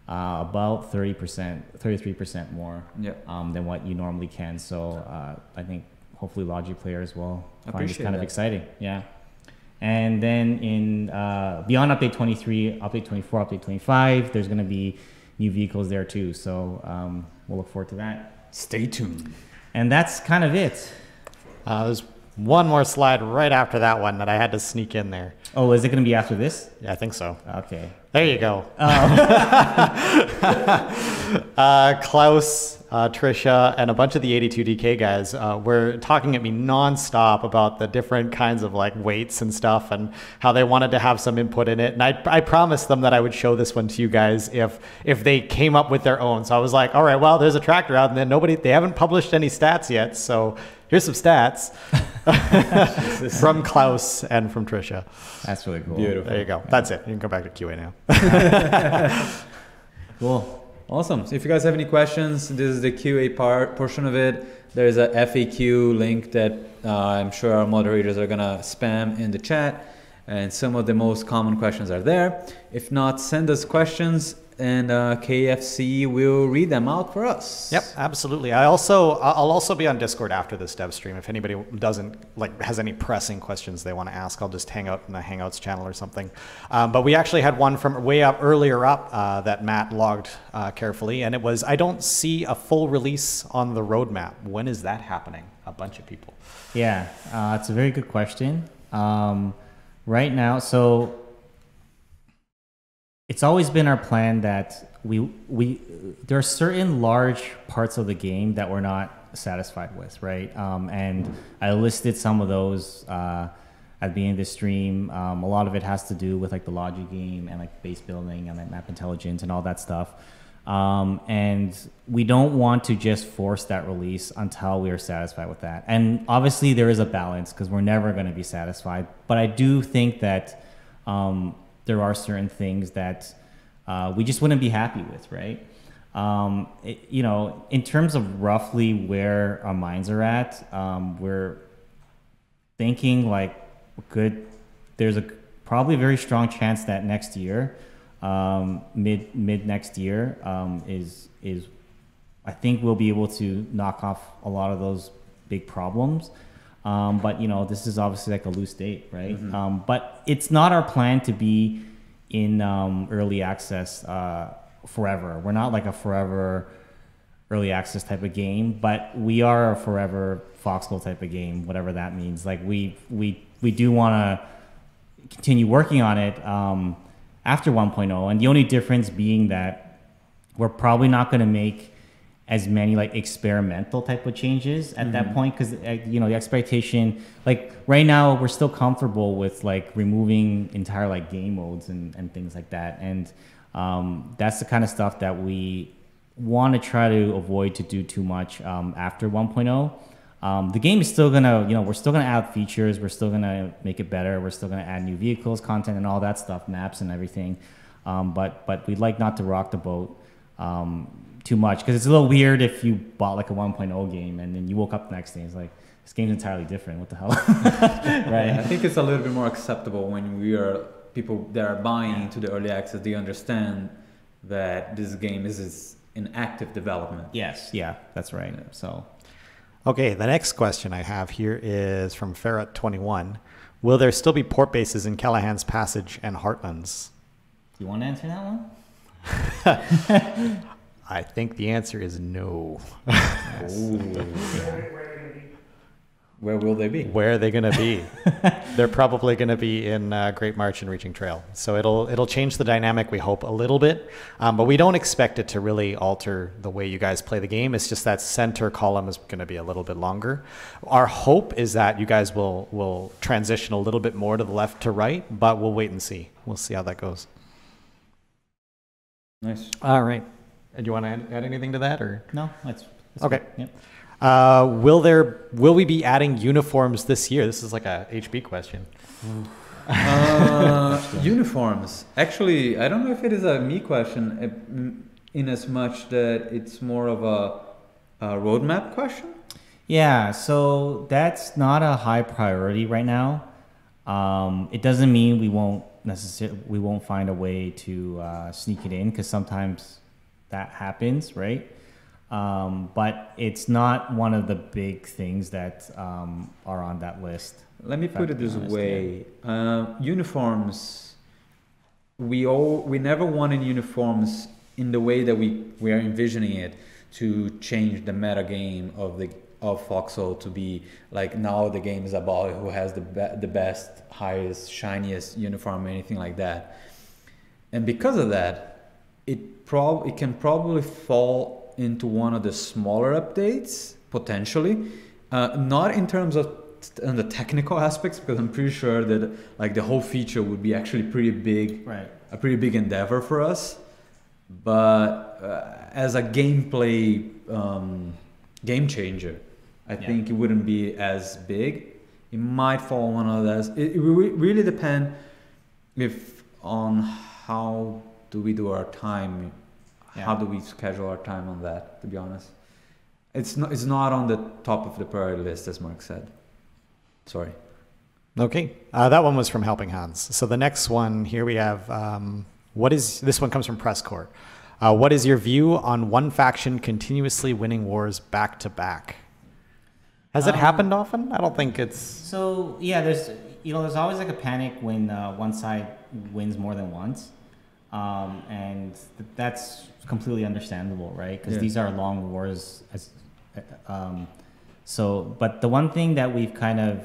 about 33% more than what you normally can. So I think hopefully Logi players will find this kind of exciting. Yeah. And then in beyond update 23, update 24, update 25, there's going to be new vehicles there too. So we'll look forward to that. Stay tuned. And that's kind of it. There's one more slide right after that one that I had to sneak in there. Oh, is it going to be after this? Yeah, I think so. Okay. There you go. Klaus, Trisha, and a bunch of the 82DK guys were talking at me nonstop about the different kinds of like weights and stuff, and how they wanted to have some input in it. And I promised them that I would show this one to you guys if they came up with their own. So I was like, all right, well, there's a tractor out, and then they haven't published any stats yet. So here's some stats from Klaus and from Trisha. That's really cool. Beautiful. There you go. That's it. You can go back to QA now. Cool. Awesome. So if you guys have any questions, this is the QA portion of it. There's a FAQ link that I'm sure our moderators are going to spam in the chat. And some of the most common questions are there. If not, send us questions and KFC will read them out for us. Yep, absolutely. I'll also be on Discord after this dev stream. If anybody has any pressing questions they want to ask, I'll just hang out in the Hangouts channel or something. But we actually had one from way up earlier that Matt logged carefully, and it was, I don't see a full release on the roadmap. When is that happening? A bunch of people. Yeah, it's a very good question. Right now, so it's always been our plan that there are certain large parts of the game that we're not satisfied with, right? And I listed some of those at the beginning of the stream. A lot of it has to do with like the logic game and like base building and like map intelligence and all that stuff. And we don't want to just force that release until we are satisfied with that. And obviously there is a balance because we're never going to be satisfied. But I do think that there are certain things that we just wouldn't be happy with, right? In terms of roughly where our minds are at, we're thinking like there's probably a very strong chance that next year, mid next year, is I think we'll be able to knock off a lot of those big problems. But this is obviously like a loose date, right? Mm-hmm. But it's not our plan to be in early access forever. We're not like a forever early access type of game, but we are a forever Foxhole type of game, whatever that means. Like we do want to continue working on it after 1.0, and the only difference being that we're probably not going to make as many like experimental type of changes at that point, because the expectation, like right now we're still comfortable with like removing entire like game modes and things like that, and that's the kind of stuff that we want to try to avoid to do too much after 1.0. The game is still gonna, we're still gonna add features, we're still gonna make it better, we're still gonna add new vehicles, content, and all that stuff, maps and everything, but we'd like not to rock the boat too much, because it's a little weird if you bought like a 1.0 game and then you woke up the next day and it's like, this game's entirely different, what the hell? Right? I think it's a little bit more acceptable when we are people that are buying into the early access, they understand that this game is in active development. Yes, yeah, that's right. So okay, the next question I have here is from Ferret21. Will there still be port bases in Callahan's Passage and Heartlands? You want to answer that one? I think the answer is no. Where will they be? Where are they going to be? They're probably going to be in Great March and Reaching Trail. So it'll change the dynamic, we hope, a little bit. But we don't expect it to really alter the way you guys play the game. It's just that center column is going to be a little bit longer. Our hope is that you guys will transition a little bit more to the left to right, but we'll wait and see. We'll see how that goes. Nice. All right. Do you want to add anything to that, or no? That's okay. Good. Yep. Will we be adding uniforms this year? This is like a HB question. Uniforms. Actually, I don't know if it is a me question, in as much that it's more of a roadmap question. Yeah, so that's not a high priority right now. It doesn't mean we won't find a way to sneak it in, because sometimes that happens, right? But it's not one of the big things that are on that list. Let me put it this way: uniforms. We never wanted uniforms in the way that we are envisioning it to change the meta game of Foxhole to be like, now the game is about who has the best, highest, shiniest uniform, anything like that. And because of that, it can probably fall into one of the smaller updates, potentially. Not in terms of the technical aspects, because I'm pretty sure that like the whole feature would be actually pretty big, right? A pretty big endeavor for us. But as a gameplay game changer, I think it wouldn't be as big. It might fall one of those. It really depends on how do we do our time. How do we schedule our time on that, to be honest? It's not on the top of the priority list, as Mark said. Sorry. Okay. That one was from Helping Hands. So the next one here we have This one comes from Press Court. What is your view on one faction continuously winning wars back to back? Has it happened often? I don't think it's... So, yeah, there's always like a panic when one side wins more than once. And that's completely understandable, right? Because these are long wars. But the one thing that we've kind of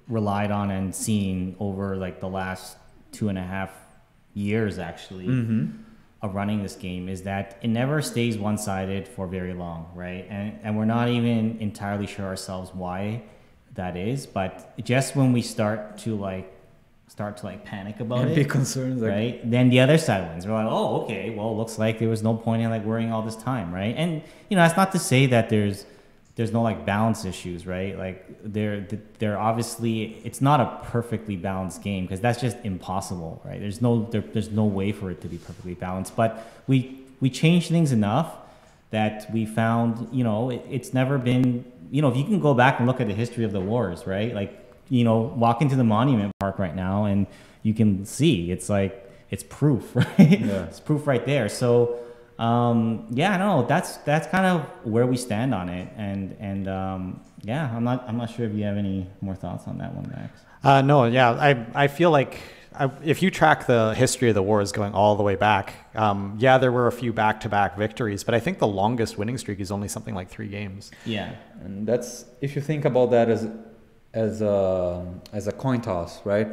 relied on and seen over like the last 2.5 years, actually, of running this game is that it never stays one-sided for very long, right? And we're not even entirely sure ourselves why that is, but just when we start to panic about it, be concerned, right? Then the other side wins. We're like, oh, okay, well, it looks like there was no point in like worrying all this time, right? And that's not to say that there's no like balance issues, right? Like they're obviously, it's not a perfectly balanced game because that's just impossible, right? There's no way for it to be perfectly balanced. But we changed things enough that we found, it's never been, if you can go back and look at the history of the wars, right? Like, walk into the Monument Park right now and you can see it's like, it's proof, right? Yeah. It's proof right there. So, that's kind of where we stand on it. And I'm not sure if you have any more thoughts on that one, Max. No, yeah, I feel like if you track the history of the wars going all the way back, there were a few back-to-back victories, but I think the longest winning streak is only something like 3 games. Yeah, and that's, if you think about that as a coin toss, right?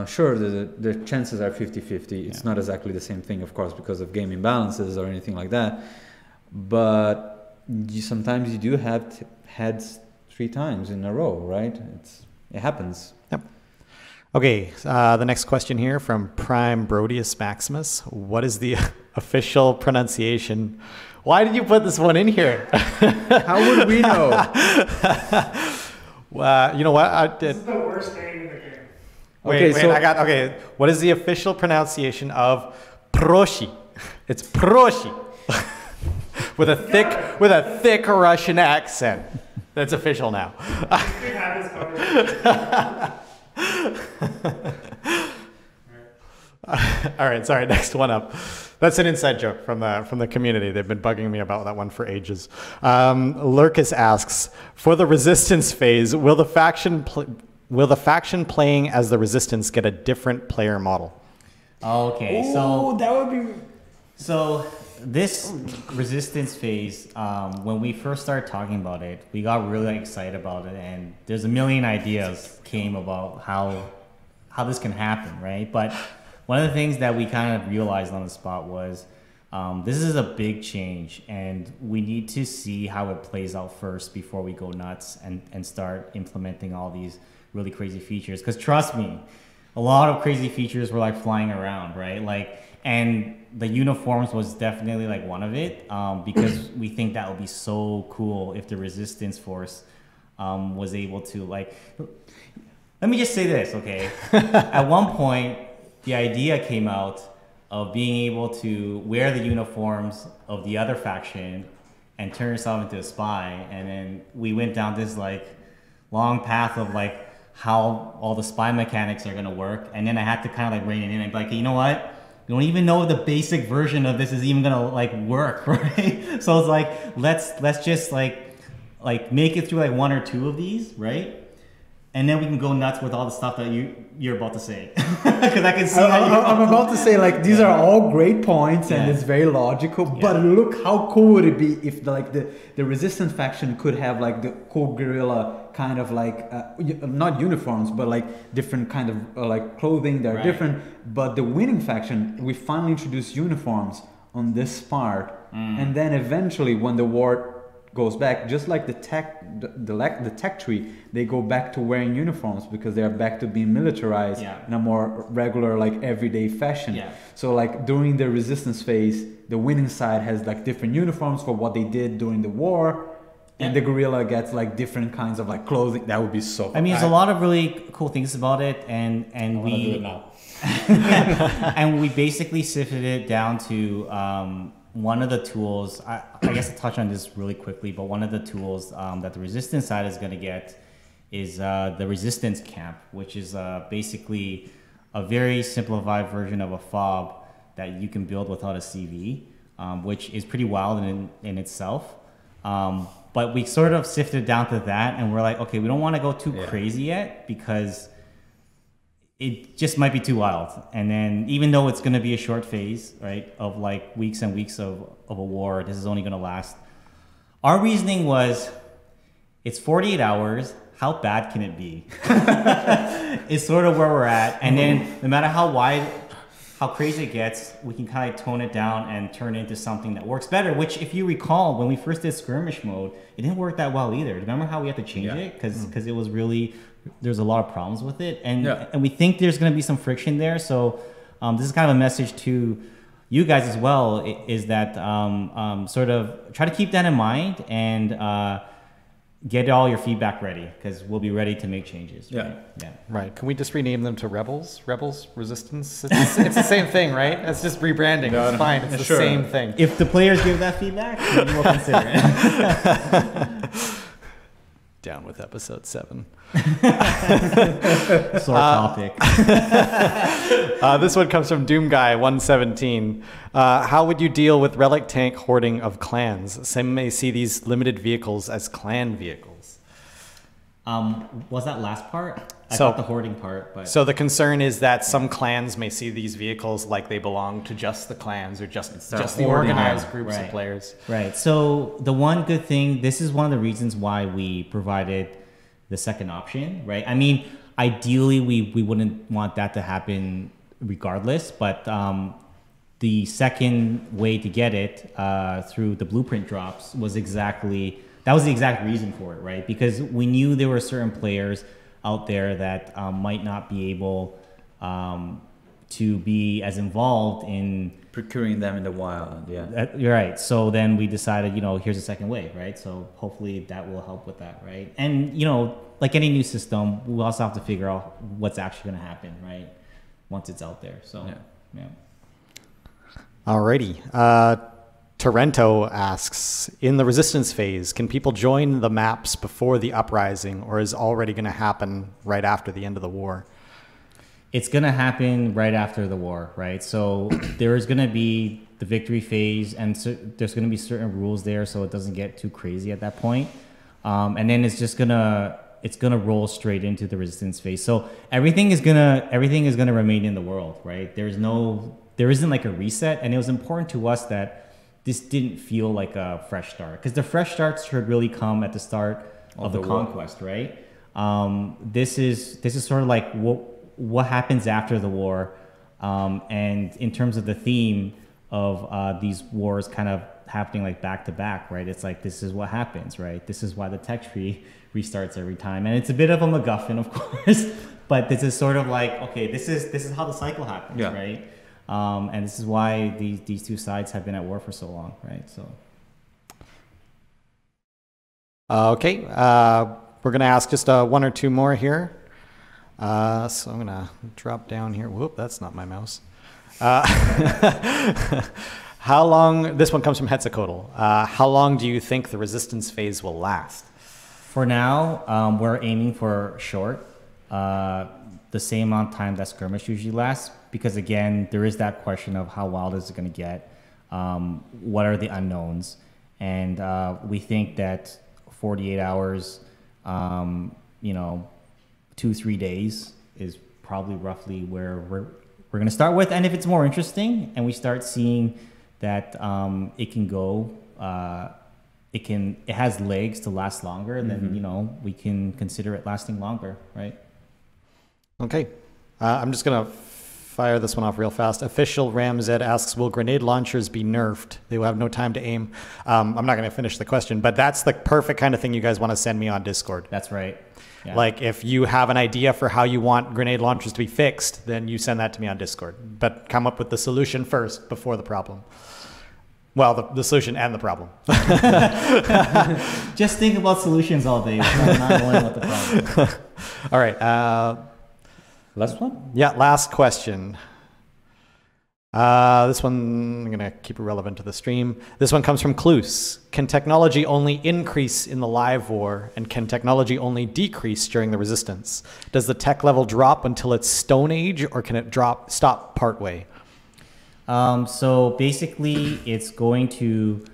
Sure, the chances are 50-50. It's not exactly the same thing, of course, because of game imbalances or anything like that. But sometimes you do have heads 3 times in a row, right? It happens. Yep. Okay, the next question here from Prime Brodius Maximus. What is the official pronunciation? Why did you put this one in here? How would we know? You know what? This is the worst name in the game. Wait. What is the official pronunciation of Proshi? It's Proshi. with a thick Russian accent. That's official now. We have this conversation. All right, sorry. Next one up. That's an inside joke from the community. They've been bugging me about that one for ages. Lurkus asks, for the resistance phase, will the faction playing as the resistance get a different player model? Okay, so that would be. So this resistance phase, when we first started talking about it, we got really excited about it, and there's a million ideas came about how this can happen, right? But one of the things that we kind of realized on the spot was this is a big change, and we need to see how it plays out first before we go nuts and start implementing all these really crazy features. Because trust me, a lot of crazy features were like flying around, right? Like, and the uniforms was definitely like one of it, because we think that would be so cool if the resistance force was able to, like, let me just say this, okay? At one point, the idea came out of being able to wear the uniforms of the other faction and turn yourself into a spy. And then we went down this like long path of like how all the spy mechanics are gonna work. And then I had to kind of like rein it in and be like, you know what? We don't even know if the basic version of this is even gonna like work, right? So it's like, let's just like make it through like 1 or 2 of these, right? And then we can go nuts with all the stuff that you're about to say. Because I can see I'm about to say, like, these are all great points and it's very logical. But look, how cool would it be if the resistance faction could have like the cool guerrilla kind of like not uniforms, but like different kind of like clothing. They're different. But the winning faction, we finally introduced uniforms on this part, and then eventually when the war goes back, just like the tech tree, they go back to wearing uniforms because they are back to being militarized in a more regular, like everyday fashion. So like during the resistance phase, the winning side has like different uniforms for what they did during the war, and the guerrilla gets like different kinds of like clothing. That would be so fun. I mean, there's a lot of really cool things about it, and we do it now. and we basically sifted it down to one of the tools, I guess I'll touch on this really quickly, but one of the tools that the resistance side is going to get is the resistance camp, which is basically a very simplified version of a fob that you can build without a CV, which is pretty wild in itself. But we sort of sifted down to that, and we're like, okay, we don't want to go too crazy yet because it just might be too wild. And then even though it's going to be a short phase, right, of like weeks and weeks of a war, this is only going to last. Our reasoning was, it's 48 hours. How bad can it be? Is sort of where we're at. And then no matter how crazy it gets, we can kind of tone it down and turn it into something that works better, which if you recall, when we first did skirmish mode, it didn't work that well either. Remember how we had to change it? Because it was really, there's a lot of problems with it. And we think there's going to be some friction there. So this is kind of a message to you guys as well, is that sort of try to keep that in mind and get all your feedback ready, because we'll be ready to make changes. Right? Right. Can we just rename them to Rebels? Rebels? Resistance? It's the same thing, right? It's just rebranding. It's fine. It's the same thing. If the players give that feedback, maybe we'll consider it. Down with episode 7. Sore topic. This one comes from Doomguy117. How would you deal with relic tank hoarding of clans? Some may see these limited vehicles as clan vehicles. Was that last part? I thought the hoarding part. But so the concern is that some clans may see these vehicles like they belong to just the clans or just the organized groups of players. Right. So the one good thing, this is one of the reasons why we provided the second option, right? I mean, ideally we wouldn't want that to happen regardless, but the second way to get it through the blueprint drops was the exact reason for it, right? Because we knew there were certain players out there that might not be able to be as involved in procuring them in the wild. You're right. So then we decided, here's a second way, right? So hopefully that will help with that, right? And like any new system, we also have to figure out what's actually going to happen, right? Once it's out there. So yeah. Alrighty. Torrento asks, in the resistance phase, can people join the maps before the uprising, or is already going to happen right after the end of the war? It's going to happen right after the war, right? So there is going to be the victory phase, and there's going to be certain rules there, so it doesn't get too crazy at that point. And then it's gonna roll straight into the resistance phase. So everything is gonna remain in the world, right? There isn't like a reset, and it was important to us that this didn't feel like a fresh start, because the fresh starts should really come at the start of the conquest, right? This is sort of like what happens after the war, and in terms of the theme of these wars kind of happening like back to back, right? It's like, this is what happens, right? This is why the tech tree restarts every time, and it's a bit of a MacGuffin, of course, but this is sort of like, okay, this is how the cycle happens, right? And this is why these two sides have been at war for so long, right? So. Okay, we're gonna ask just one or two more here. So I'm gonna drop down here. Whoop, that's not my mouse. How long? This one comes from Hetzakotl. How long do you think the resistance phase will last? For now, we're aiming for short, the same amount of time that skirmish usually lasts, because again, there is that question of how wild is it going to get? What are the unknowns? And we think that 48 hours, 2-3 days is probably roughly where we're going to start with. And if it's more interesting and we start seeing that it can go, it has legs to last longer, then we can consider it lasting longer, right? Okay, I'm just gonna fire this one off real fast. Official Ramzed asks, will grenade launchers be nerfed? They will have no time to aim. I'm not gonna finish the question, but that's the perfect kind of thing you guys want to send me on Discord. That's right. Yeah. Like, if you have an idea for how you want grenade launchers to be fixed, then you send that to me on Discord. But come up with the solution first before the problem. Well, the solution and the problem. Just think about solutions all day, not knowing what the problem is. All right. Last one? Yeah, last question. This one, I'm going to keep it relevant to the stream. This one comes from Kloos. Can technology only increase in the live war, and can technology only decrease during the resistance? Does the tech level drop until it's Stone Age, or can it stop partway? So basically, it's going to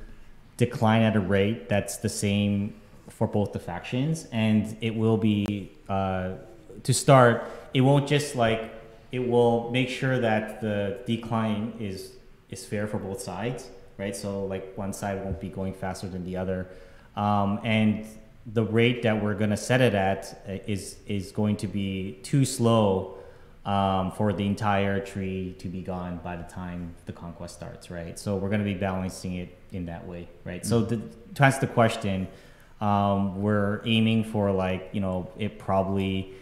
decline at a rate that's the same for both the factions, and it will be to start. It won't just like it will make sure that the decline is fair for both sides, right? So like one side won't be going faster than the other, and the rate that we're going to set it at is going to be too slow for the entire tree to be gone by the time the conquest starts, right? So we're going to be balancing it in that way, right? So to answer the question, we're aiming for like, you know, it probably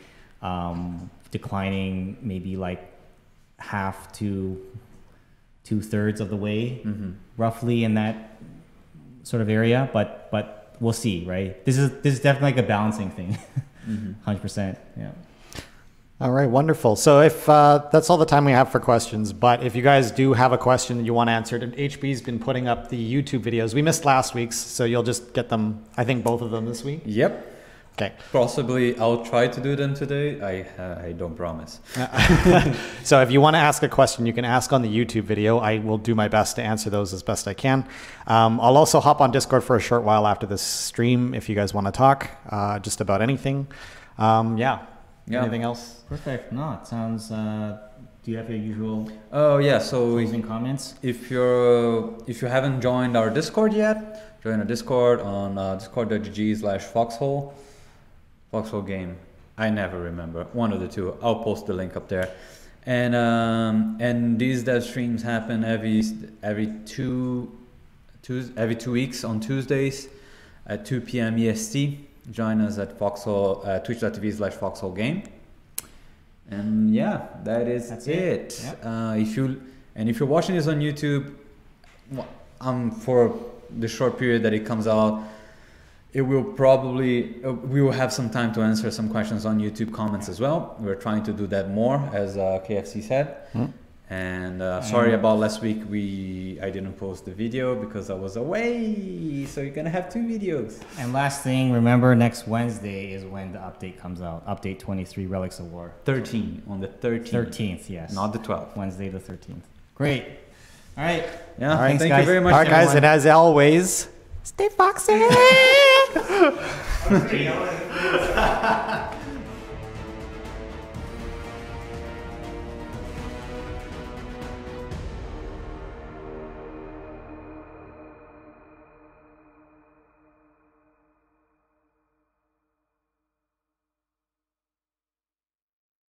declining maybe like half to 2/3 of the way, roughly in that sort of area, but we'll see, right? This is definitely like a balancing thing. 100%. Yeah. All right, wonderful. So if that's all the time we have for questions, but if you guys do have a question that you want answered, and HB's been putting up the YouTube videos. We missed last week's, so you'll just get them, I think both of them this week. Yep. Okay. Possibly I'll try to do them today. I don't promise. So if you want to ask a question, you can ask on the YouTube video. I will do my best to answer those as best I can. I'll also hop on Discord for a short while after this stream if you guys want to talk just about anything. Yeah. Anything else? Perfect. No, it sounds. Do you have your usual? Oh yeah. So closing comments. If you haven't joined our Discord yet, join our Discord on discord.gg/foxhole. Foxhole game. I never remember. One of the two. I'll post the link up there. And these dev streams happen every 2 weeks on Tuesdays at 2 p.m. EST. Join us at Foxhole twitch.tv/Foxhole game. And yeah, that's it. Yep. If you're watching this on YouTube, for the short period that it comes out, it will probably we will have some time to answer some questions on YouTube comments as well. We're trying to do that more, as KFC said. And sorry about last week. I didn't post the video because I was away. So you're gonna have 2 videos. And last thing, remember next Wednesday is when the update comes out. Update 23, Relics of War. 13 on the 13th. 13th, yes. Not the 12th. Wednesday the 13th. Great. All right. Yeah. All right, thank you very much. All right, guys, and as always, stay foxy.